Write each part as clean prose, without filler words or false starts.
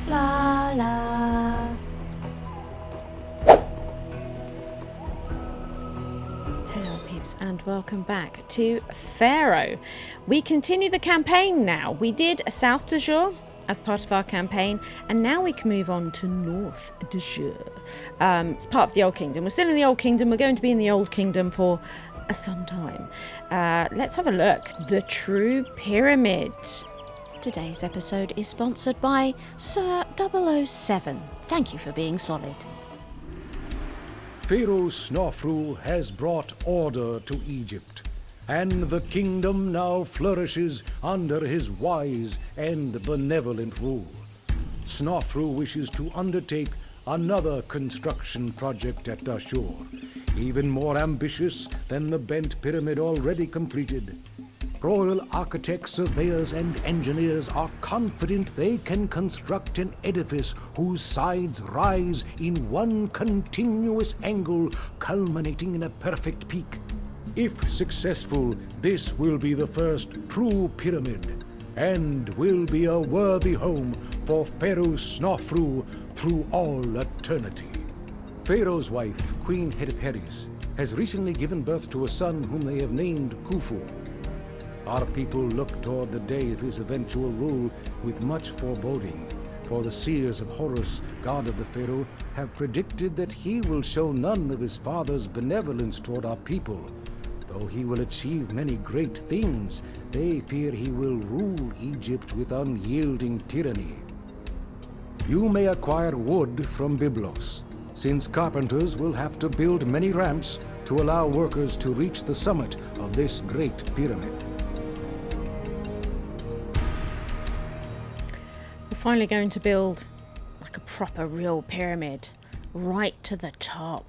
Blarla. Hello peeps and welcome back to Pharaoh. We continue the campaign now. We did South Dahshur as part of our campaign, and now we can move on to North Dahshur. It's part of the Old Kingdom. We're still in the Old Kingdom. We're going to be in the Old Kingdom for some time. Let's have a look. The True Pyramid. Today's episode is sponsored by Sir 007. Thank you for being solid. Pharaoh Sneferu has brought order to Egypt, and the kingdom now flourishes under his wise and benevolent rule. Sneferu wishes to undertake another construction project at Dahshur, even more ambitious than the bent pyramid already completed. Royal architects, surveyors, and engineers are confident they can construct an edifice whose sides rise in one continuous angle, culminating in a perfect peak. If successful, this will be the first true pyramid, and will be a worthy home for Pharaoh Sneferu through all eternity. Pharaoh's wife, Queen Hive of Heroes, has recently given birth to a son whom they have named Khufu. Our people look toward the day of his eventual rule with much foreboding, for the seers of Horus, god of the Pharaoh, have predicted that he will show none of his father's benevolence toward our people. Though he will achieve many great things, they fear he will rule Egypt with unyielding tyranny. You may acquire wood from Byblos, since carpenters will have to build many ramps to allow workers to reach the summit of this great pyramid. Finally going to build like a proper real pyramid right to the top.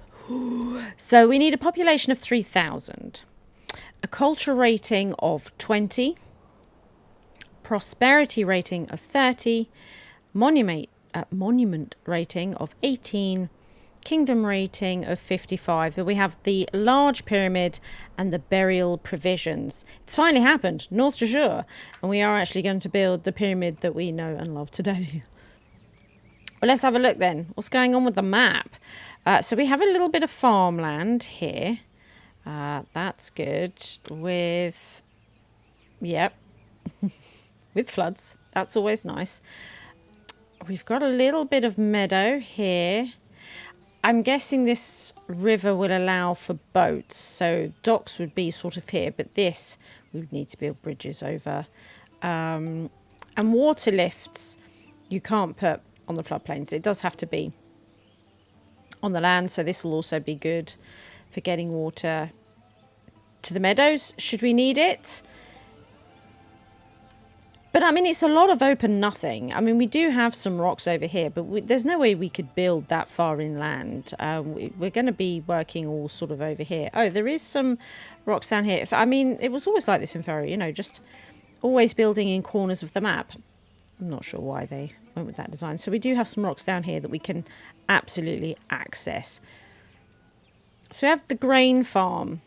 So we need a population of 3,000, a culture rating of 20, prosperity rating of 30, monument rating of 18, kingdom rating of 55. We have the large pyramid and the burial provisions. It's finally happened, North Dahshur, and we are actually going to build the pyramid that we know and love today. Well, let's have a look then. What's going on with the map? So we have a little bit of farmland here. That's good. With floods. That's always nice. We've got a little bit of meadow here. I'm guessing this river will allow for boats, so docks would be sort of here, but this we would need to build bridges over. And water lifts you can't put on the floodplains. It does have to be on the land, so this will also be good for getting water to the meadows, should we need it. But I mean, it's a lot of open nothing. I mean, we do have some rocks over here, but there's no way we could build that far inland. We're going to be working all sort of over here. Oh, there is some rocks down here. I mean, it was always like this in Pharaoh, you know, just always building in corners of the map. I'm not sure why they went with that design. So we do have some rocks down here that we can absolutely access. So we have the grain farm,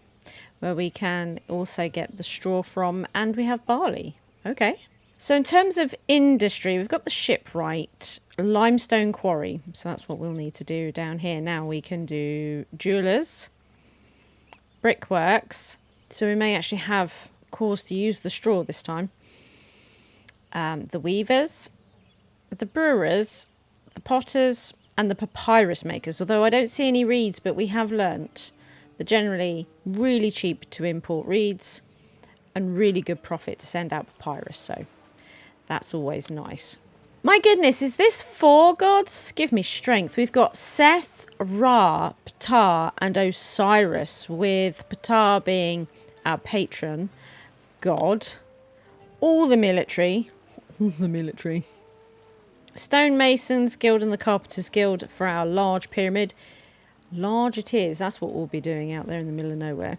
where we can also get the straw from, and we have barley. Okay. So in terms of industry, we've got the shipwright, limestone quarry. So that's what we'll need to do down here. Now we can do jewellers, brickworks. So we may actually have cause to use the straw this time. The weavers, the brewers, the potters, and the papyrus makers. Although I don't see any reeds, but we have learnt they're generally really cheap to import reeds and really good profit to send out papyrus. So that's always nice. My goodness, is this 4 gods? Give me strength. We've got Seth, Ra, Ptah, and Osiris, with Ptah being our patron god. All the military. Stonemasons Guild and the Carpenters Guild for our large pyramid. Large it is. That's what we'll be doing out there in the middle of nowhere.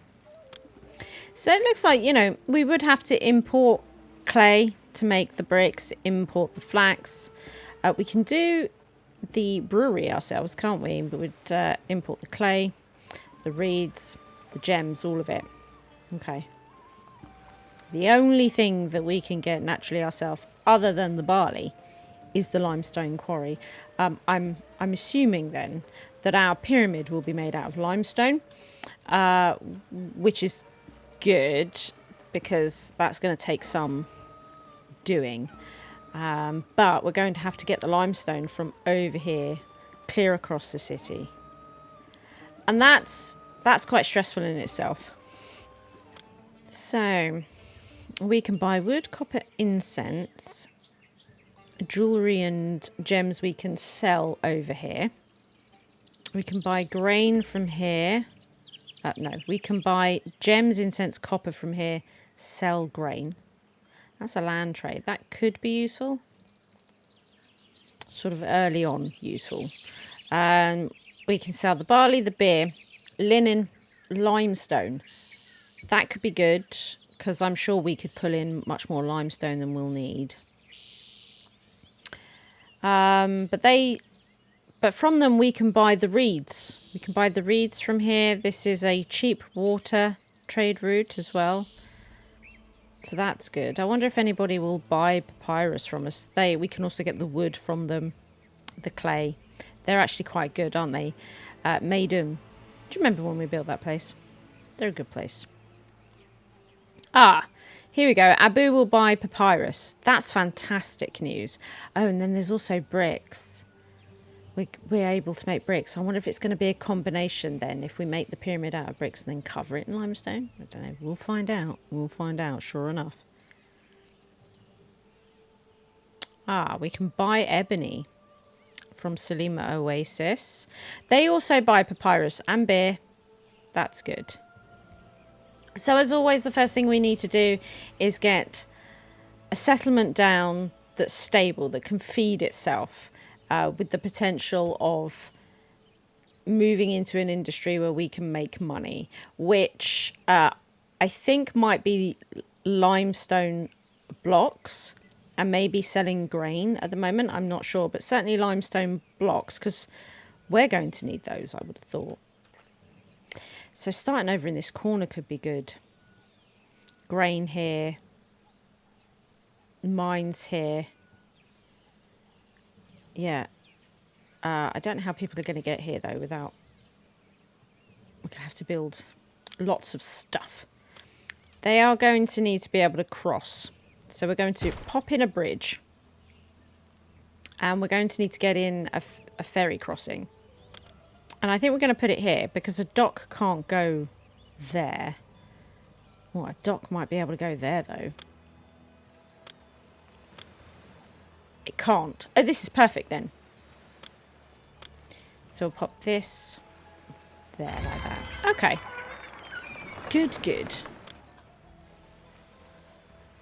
So it looks like, you know, we would have to import clay to make the bricks, import the flax. We can do the brewery ourselves, can't we? But we'd import the clay, the reeds, the gems, all of it. Okay. The only thing that we can get naturally ourselves, other than the barley, is the limestone quarry. I'm assuming then that our pyramid will be made out of limestone, which is good because that's going to take some doing. But we're going to have to get the limestone from over here, clear across the city. And that's quite stressful in itself. So we can buy wood, copper, incense, jewellery and gems we can sell over here. We can buy grain from here. No, we can buy gems, incense, copper from here, sell grain. That's a land trade. That could be useful. Sort of early on useful. We can sell the barley, the beer, linen, limestone. That could be good because I'm sure we could pull in much more limestone than we'll need. But from them we can buy the reeds. We can buy the reeds from here. This is a cheap water trade route as well. So that's good. I wonder if anybody will buy papyrus from us. We can also get the wood from them, the clay. They're actually quite good, aren't they? Maydum. Do you remember when we built that place? They're a good place. Ah, here we go. Abu will buy papyrus. That's fantastic news. Oh, and then there's also bricks. We're able to make bricks. I wonder if it's going to be a combination then, if we make the pyramid out of bricks and then cover it in limestone. I don't know. We'll find out. We'll find out, sure enough. Ah, we can buy ebony from Salima Oasis. They also buy papyrus and beer. That's good. So as always, the first thing we need to do is get a settlement down that's stable, that can feed itself, with the potential of moving into an industry where we can make money, which I think might be limestone blocks and maybe selling grain at the moment. I'm not sure, but certainly limestone blocks, because we're going to need those, I would have thought. So starting over in this corner could be good. Grain here. Mines here. Yeah. I don't know how people are going to get here, though, without... We're going to have to build lots of stuff. They are going to need to be able to cross. So we're going to pop in a bridge. And we're going to need to get in a ferry crossing. And I think we're going to put it here, because a dock can't go there. Oh, a dock might be able to go there, though. It can't. Oh, this is perfect, then. So we'll pop this there like that. Okay. Good, good.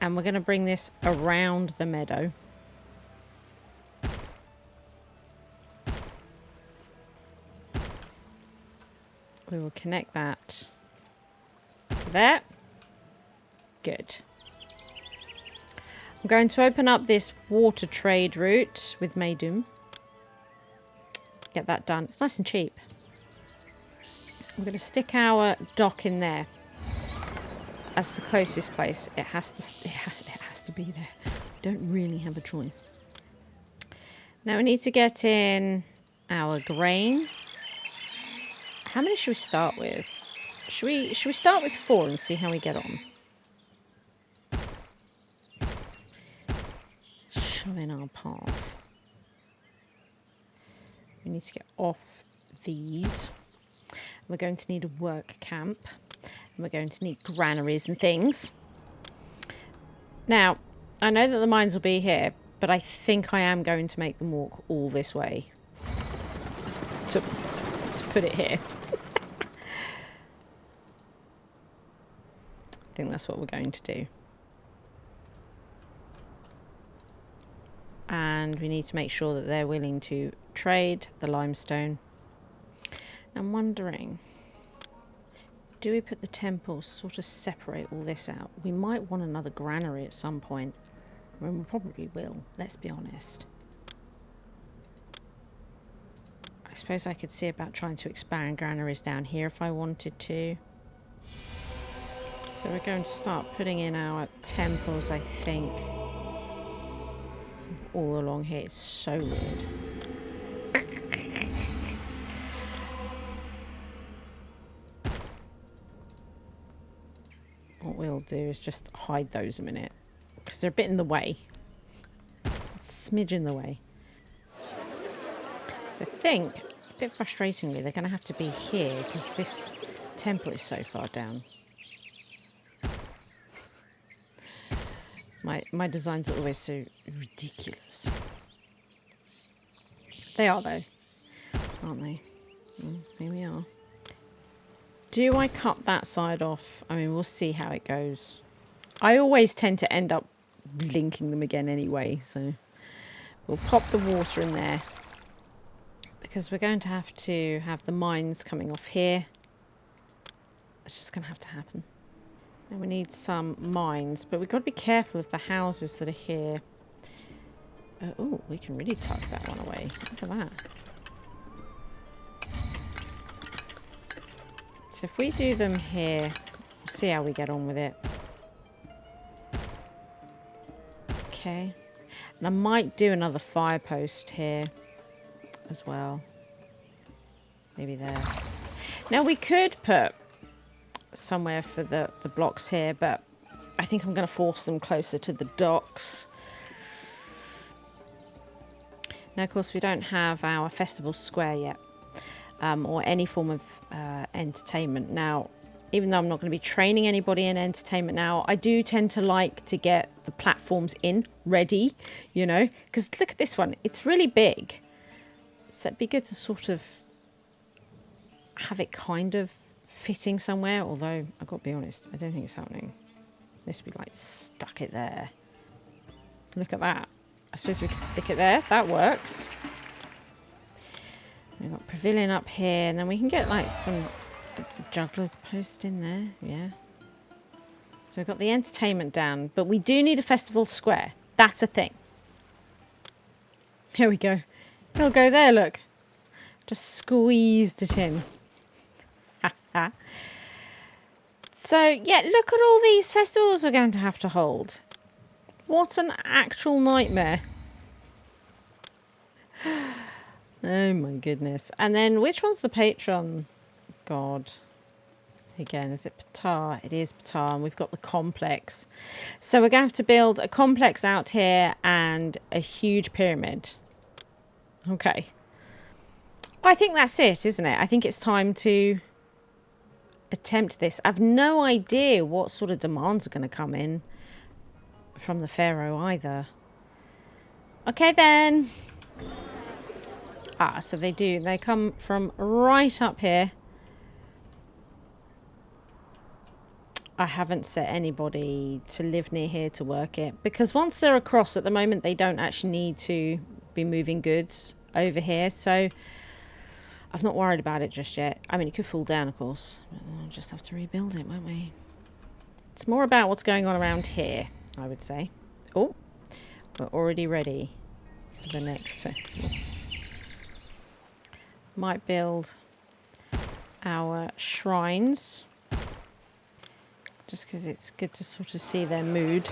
And we're going to bring this around the meadow. We will connect that to there. Good. I'm going to open up this water trade route with Maydum. Get that done. It's nice and cheap. I'm going to stick our dock in there as the closest place. It has to be there. Don't really have a choice. Now we need to get in our grain. How many should we start with? Should we start with 4 and see how we get on? Shove in our path. We need to get off these. We're going to need a work camp. And we're going to need granaries and things. Now, I know that the mines will be here, but I think I am going to make them walk all this way. To put it here. I think that's what we're going to do. And we need to make sure that they're willing to trade the limestone. I'm wondering, do we put the temples, sort of separate all this out? We might want another granary at some point. I mean, we probably will, let's be honest. I suppose I could see about trying to expand granaries down here if I wanted to. So we're going to start putting in our temples, I think. all along here. It's so weird. What we'll do is just hide those a minute, because they're a bit in the way. A smidge in the way. So I think, a bit frustratingly, they're going to have to be here, because this temple is so far down. My designs are always so ridiculous. They are, though, aren't they? Here we are. Do I cut that side off? I mean, we'll see how it goes. I always tend to end up linking them again anyway, so we'll pop the water in there, because we're going to have the mines coming off here. It's just going to have to happen. And we need some mines, but we've got to be careful of the houses that are here. Oh, we can really tuck that one away. Look at that. So if we do them here, see how we get on with it. Okay. And I might do another fire post here as well. Maybe there. Now we could put somewhere for the blocks here, but I think I'm going to force them closer to the docks. Now, of course, we don't have our festival square yet, or any form of entertainment. Now, even though I'm not going to be training anybody in entertainment now, I do tend to like to get the platforms in ready, you know, because look at this one. It's really big. So it'd be good to sort of have it kind of fitting somewhere, although I've got to be honest, I don't think it's happening. Unless we like stuck it there. Look at that. I suppose we could stick it there. That works. We've got pavilion up here, and then we can get like some juggler's post in there. Yeah. So we've got the entertainment down, but we do need a festival square. That's a thing. Here we go. It'll go there, look. Just squeezed it in. So, yeah, look at all these festivals we're going to have to hold. What an actual nightmare. Oh, my goodness. And then, which one's the patron god? Again, is it Ptah? It is Ptah, and we've got the complex. So we're going to have to build a complex out here and a huge pyramid. Okay. I think that's it, isn't it? I think it's time to attempt this. I've no idea what sort of demands are going to come in from the Pharaoh either. Okay then. Ah, so they do. They come from right up here. I haven't set anybody to live near here to work it, because once they're across at the moment, they don't actually need to be moving goods over here. So I've not worried about it just yet. I mean, it could fall down, of course. But we'll just have to rebuild it, won't we? It's more about what's going on around here, I would say. Oh, we're already ready for the next festival. Might build our shrines, just because it's good to sort of see their mood.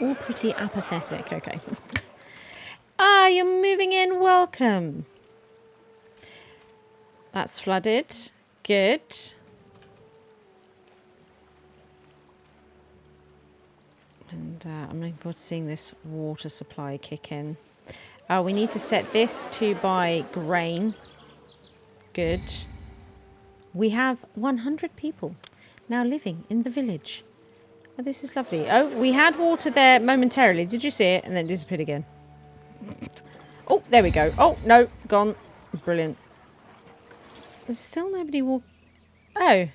All pretty apathetic. Okay. Ah, you're moving in. Welcome. That's flooded. Good. And I'm looking forward to seeing this water supply kick in. We need to set this to buy grain. Good. We have 100 people now living in the village. Oh, this is lovely. Oh, we had water there momentarily. Did you see it? And then it disappeared again. Oh, there we go. Oh, no, gone. Brilliant. There's still nobody Oh.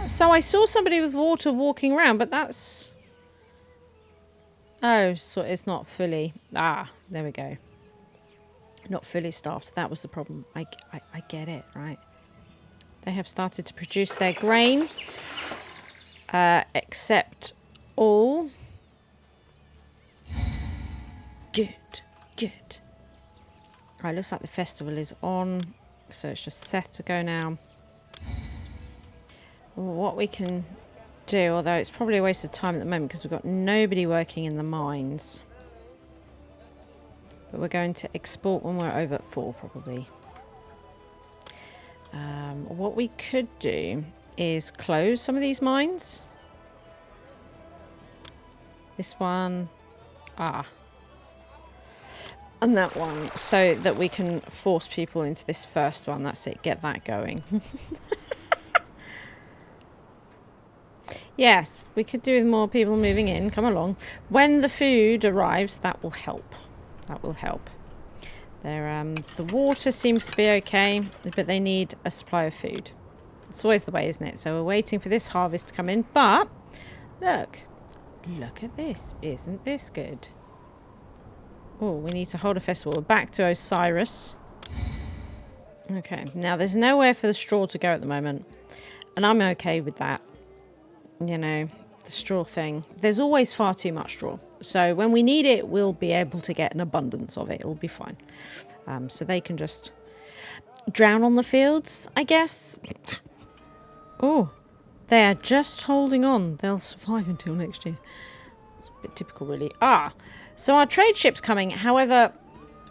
So I saw somebody with water walking around, but that's... Oh, so it's not fully... Ah, there we go. Not fully staffed. That was the problem. I get it, right? They have started to produce their grain. Except all. Good, good. Right, looks like the festival is on. So it's just set to go now. What we can do, although it's probably a waste of time at the moment because we've got nobody working in the mines. But we're going to export when we're over at 4, probably. What we could do is close some of these mines. This one. And that one. So that we can force people into this first one. That's it. Get that going. Yes, we could do with more people moving in. Come along. When the food arrives, that will help. That will help. The water seems to be okay, but they need a supply of food. It's always the way, isn't it? So we're waiting for this harvest to come in. But, look at this. Isn't this good? Oh, we need to hold a festival. We're back to Osiris. Okay, now there's nowhere for the straw to go at the moment. And I'm okay with that. You know, the straw thing. There's always far too much straw. So when we need it, we'll be able to get an abundance of it. It'll be fine. So they can just drown on the fields, I guess. Oh, they are just holding on. They'll survive until next year. It's a bit typical, really. So our trade ship's coming. However,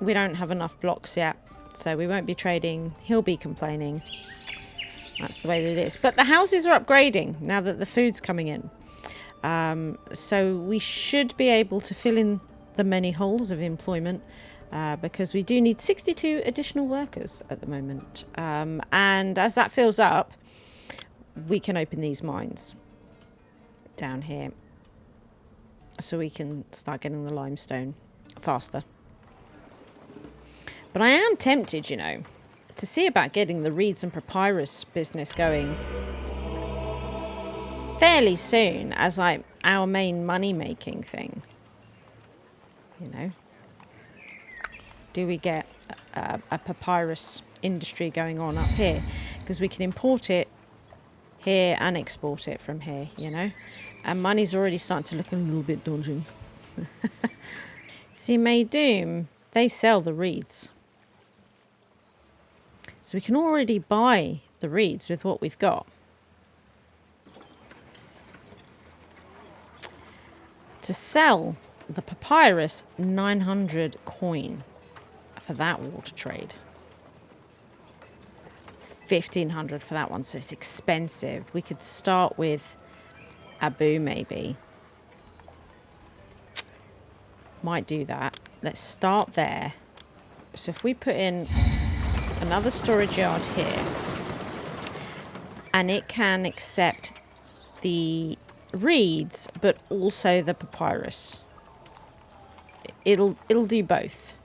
we don't have enough blocks yet. So we won't be trading. He'll be complaining. That's the way that it is. But the houses are upgrading now that the food's coming in. So we should be able to fill in the many holes of employment because we do need 62 additional workers at the moment. And as that fills up, we can open these mines down here. So we can start getting the limestone faster. But I am tempted, you know, to see about getting the reeds and papyrus business going fairly soon as like our main money-making thing. You know, do we get a papyrus industry going on up here? Because we can import it here and export it from here, you know. And money's already starting to look a little bit dodgy. See, Maydoom, they sell the reeds. So we can already buy the reeds with what we've got. To sell the papyrus, 900 coin for that water trade. 1,500 for that one, so it's expensive. We could start with Abu, maybe. Might do that. Let's start there. So if we put in another storage yard here, and it can accept the reeds, but also the papyrus. It'll do both.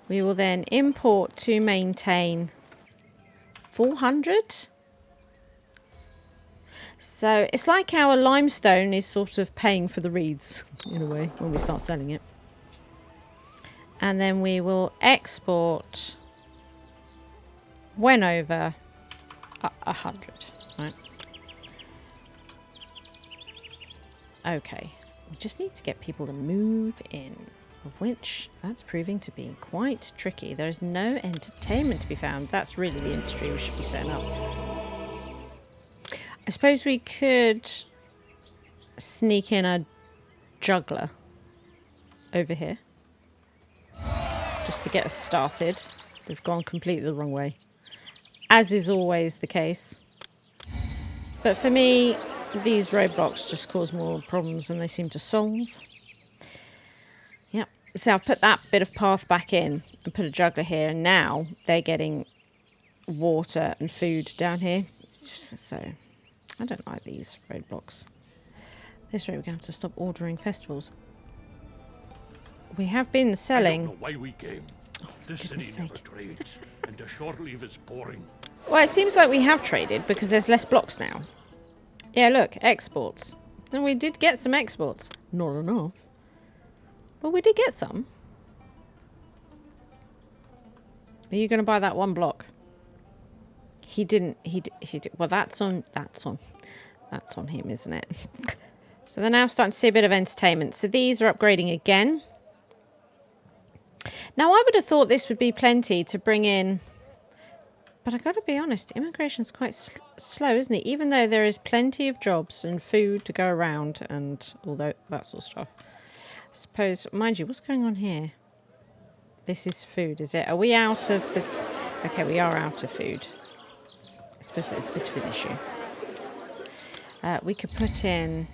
We will then import to maintain 400. So it's like our limestone is sort of paying for the reeds in a way when we start selling it. And then we will export when over 100, right? Okay, we just need to get people to move in, of which that's proving to be quite tricky. There's no entertainment to be found. That's really the industry we should be setting up. I suppose we could sneak in a juggler over here just to get us started. They've gone completely the wrong way, as is always the case. But for me, these roadblocks just cause more problems than they seem to solve. Yep. So I've put that bit of path back in and put a juggler here, and now they're getting water and food down here. It's just so... I don't like these roadblocks. This rate, we're going to have to stop ordering festivals. We have been selling... I don't know why we came. This city never trades, and Dahshur leave is boring. Well, it seems like we have traded because there's less blocks now. Yeah, look, exports. And we did get some exports. Not enough. But we did get some. Are you going to buy that one block? He didn't. He did. Well, that's on him, isn't it? So they're now starting to see a bit of entertainment. So these are upgrading again. Now, I would have thought this would be plenty to bring in. But I got to be honest, immigration's quite slow, isn't it? Even though there is plenty of jobs and food to go around and all that sort of stuff. I suppose, mind you, what's going on here? This is food, is it? Are we out of the... Okay, we are out of food. I suppose that's a bit of an issue. We could put in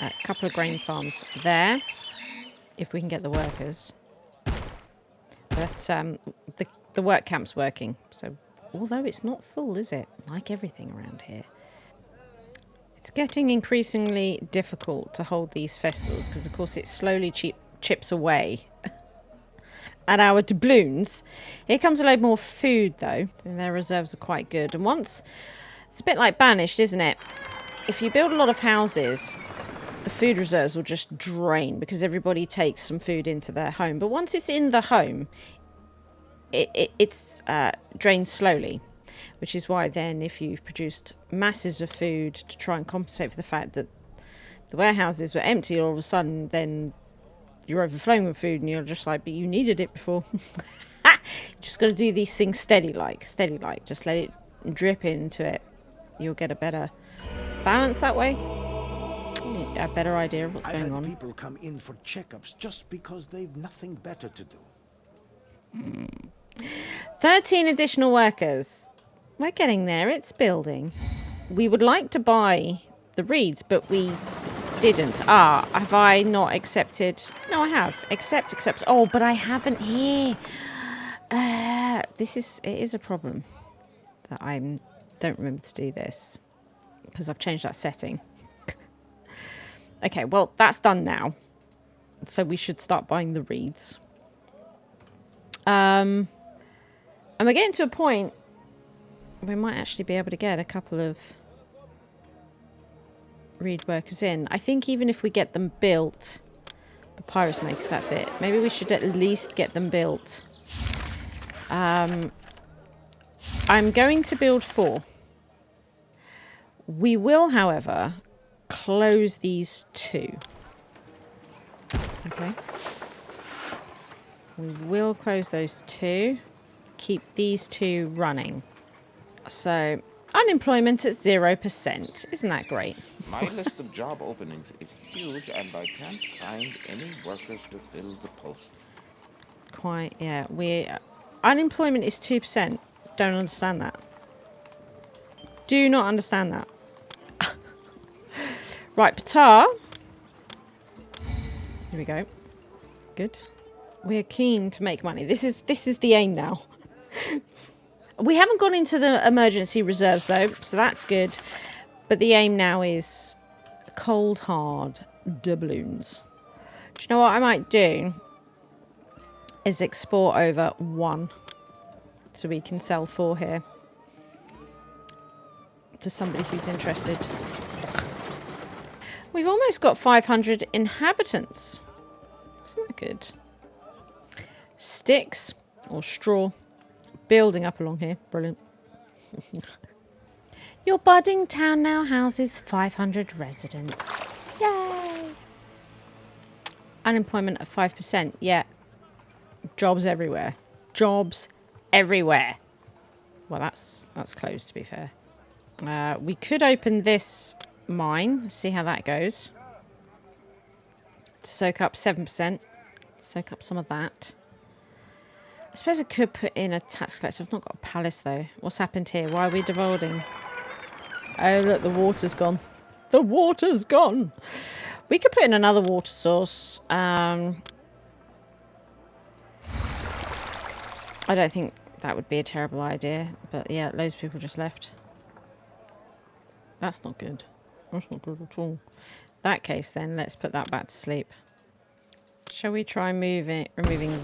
a couple of grain farms there, if we can get the workers. But the work camp's working, so although it's not full, is it? Like everything around here. It's getting increasingly difficult to hold these festivals because, of course, it slowly chips away at our doubloons. Here comes a load more food, though. And their reserves are quite good. And once... It's a bit like Banished, isn't it? If you build a lot of houses, the food reserves will just drain because everybody takes some food into their home. But once it's in the home, it's drained slowly, which is why then if you've produced masses of food to try and compensate for the fact that the warehouses were empty all of a sudden, then you're overflowing with food and you're just like, but you needed it before. Just got to do these things steady like. Just let it drip into it. You'll get a better balance that way. A better idea of what's going on. People come in for checkups just because they've nothing better to do. 13 additional workers. We're getting there. It's building. We would like to buy the reeds, but we didn't. Have I not accepted? No, I have. Accept. Oh, but I haven't here. It is a problem that I don't remember to do this because I've changed that setting. Okay, well, that's done now. So we should start buying the reeds. And we're getting to a point we might actually be able to get a couple of reed workers in. I think even if we get them built, papyrus makers, that's it. Maybe we should at least get them built. I'm going to build 4. We will, however, close these 2. Okay. We will close those 2. Keep these 2 running. So, unemployment at 0%. Isn't that great? My list of job openings is huge and I can't find any workers to fill the posts. Quite, yeah. Unemployment is 2%. Don't understand that. Do not understand that. Right, Patar. Here we go. Good. We're keen to make money. This is the aim now. We haven't gone into the emergency reserves though, so that's good. But the aim now is cold hard doubloons. Do you know what I might do? Is export over 1. So we can sell 4 here. To somebody who's interested. We've almost got 500 inhabitants. Isn't that good? Sticks or straw. Building up along here. Brilliant. Your budding town now houses 500 residents. Yay! Unemployment at 5%. Yeah. Jobs everywhere. Jobs everywhere. Well, that's close, to be fair. We could open this mine. See how that goes. To soak up 7%. Soak up some of that. I suppose I could put in a tax collector. I've not got a palace, though. What's happened here? Why are we divulging? Oh, look, the water's gone. The water's gone. We could put in another water source. I don't think that would be a terrible idea. But, yeah, loads of people just left. That's not good. That's not good at all. In that case, then, let's put that back to sleep. Shall we try removing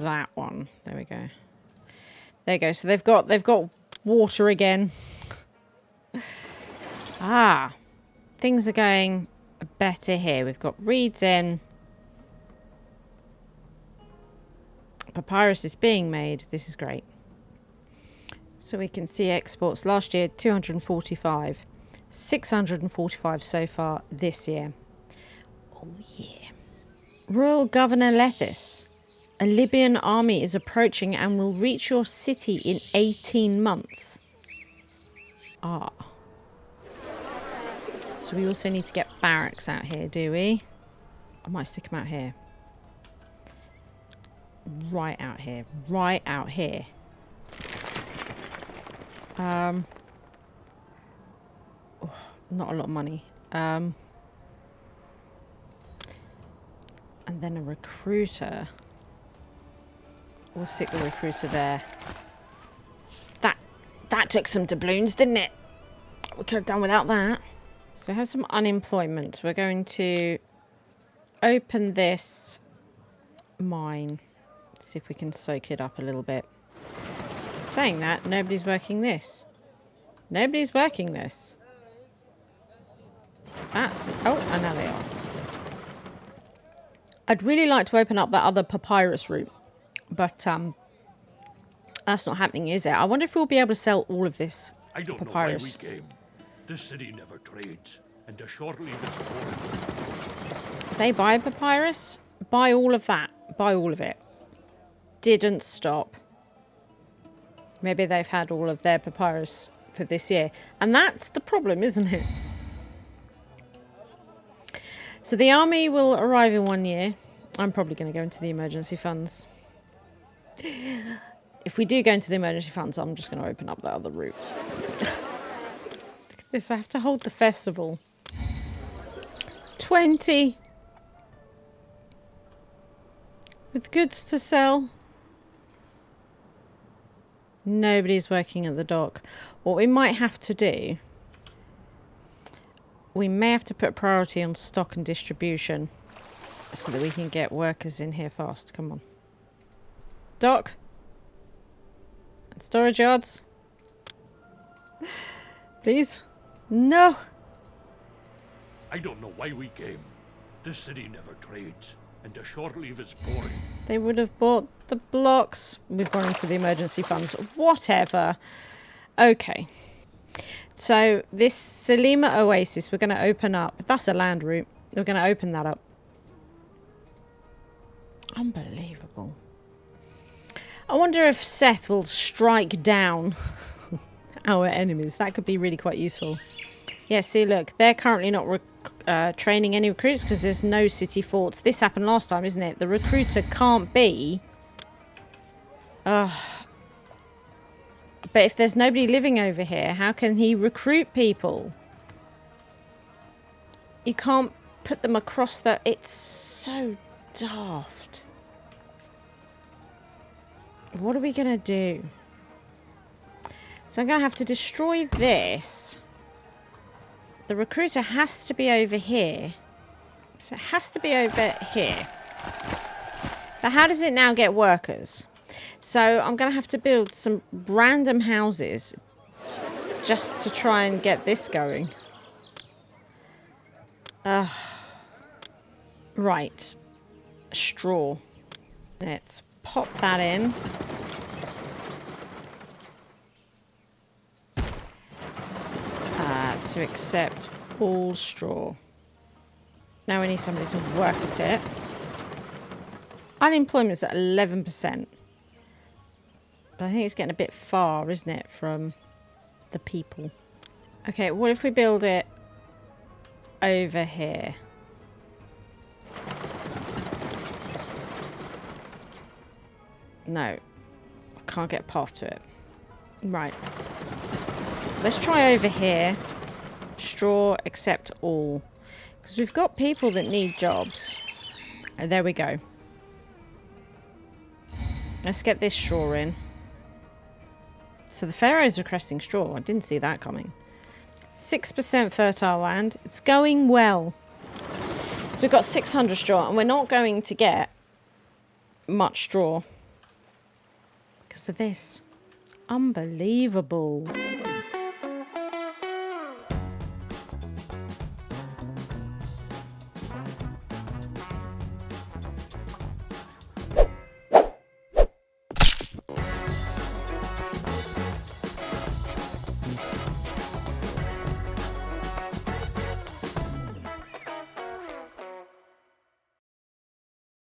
that one? There we go. There you go. So they've got water again. Things are going better here. We've got reeds in. Papyrus is being made. This is great. So we can see exports last year 245, 645 so far this year. Oh yeah. Royal Governor Lethis. A Libyan army is approaching and will reach your city in 18 months. So we also need to get barracks out here, do we? I might stick them out here. right out here. Right out here. Oh, not a lot of money. And then a recruiter. We'll stick the recruiter there. That took some doubloons, didn't it? We could have done without that. So we have some unemployment. We're going to open this mine. See if we can soak it up a little bit. Saying that, nobody's working this. Nobody's working this. That's... Oh, and now they are. I'd really like to open up that other papyrus route. But, that's not happening, is it? I wonder if we'll be able to sell all of this I don't papyrus. know why we came. This city never trades, and Dahshur leave is boring. They buy papyrus? Buy all of that. Buy all of it. Didn't stop. Maybe they've had all of their papyrus for this year. And that's the problem, isn't it? So the army will arrive in 1 year. I'm probably going to go into the emergency funds. If we do go into the emergency funds, I'm just going to open up that other route. Look at this. I have to hold the festival. 20. With goods to sell. Nobody's working at the dock. What we might have to do... We may have to put priority on stock and distribution. So that we can get workers in here fast. Come on. Dock. And storage yards. Please. No. I don't know why we came. This city never trades, and Dahshur leave is boring. They would have bought the blocks. We've gone into the emergency funds. Whatever. Okay. So this Selima Oasis, we're going to open up. That's a land route. We're going to open that up. Unbelievable. I wonder if Seth will strike down our enemies. That could be really quite useful. Yeah, see, look. They're currently not training any recruits because there's no city forts. This happened last time, isn't it? The recruiter can't be... But if there's nobody living over here, how can he recruit people? You can't put them across the... It's so daft. What are we going to do? So I'm going to have to destroy this. The recruiter has to be over here. So it has to be over here. But how does it now get workers? So I'm going to have to build some random houses just to try and get this going. Right. Straw. Let's pop that in. To accept all straw. Now we need somebody to work at it. Unemployment's at 11%. But I think it's getting a bit far, isn't it, from the people. Okay, what if we build it over here? No. I can't get a path to it. Right. Let's try over here. Straw, accept all. Because we've got people that need jobs. And there we go. Let's get this straw in. So the Pharaoh's requesting straw. I didn't see that coming. 6% fertile land. It's going well. So we've got 600 straw. And we're not going to get much straw. Because of this. Unbelievable.